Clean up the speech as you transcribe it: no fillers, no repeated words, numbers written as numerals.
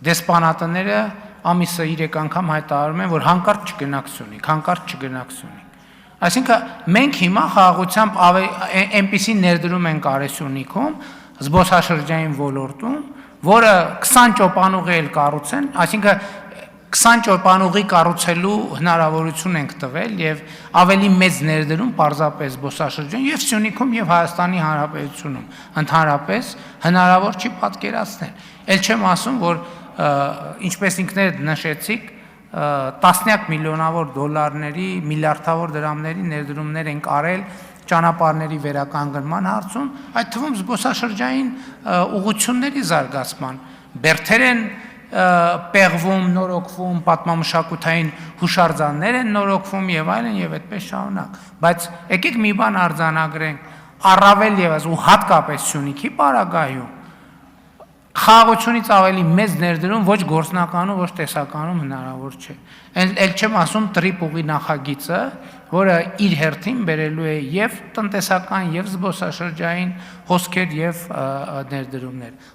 դեսպանատները ամիսը 3 անգամ հայտարարում են, որ հանկարծ չգնաք։ Այսինքն մենք հիմա խաղաղությամբ այնպիսի ներդրում ենք Արեսյունիքում, զբոսաշրջային ոլորտում, որը 20 ճոպանուղի էլ կառուցեն, այսինքն 20 ճոպանուղի կառուցելու հնարավորություն ենք տվել եւ ավելի մեծ ներդրում պարզապես զբոսաշրջան եւ Սյունիքում եւ Հայաստանի Հանրապետությունում ընդհանրապես հնարավոր չի պատկերացնել։ Էլ չեմ ասում, որ ինչպես ինքներդ նշեցիք, տասնյակ միլիոնավոր դոլարների, միլիարդավոր դրամների ներդրումներ ենք արել ճանապարհների վերականգնման հարցում, այդ թվում զբոսաշրջային ուղղությունների զարգացման, բերդեր են պեղվում, նորոգվում, պատմամշակութային հուշարձաններ են նորոգվում եւ այլն եւ այդպես շարունակ, բայց եկեք մի բան արձանագրենք, առավել եւս ու հատկապես Սյունիքի պարագայում խաղաղությունից ավելի մեծ ներդրում ոչ գործնականում, ոչ տեսականում հնարավոր չէ։ Էլ չեմ ասում տրիպուղի նախագիծը, որը իր հերթին բերելու է եւ տնտեսական եւ զբոսաշրջային հոսքեր եւ ներդրումներ։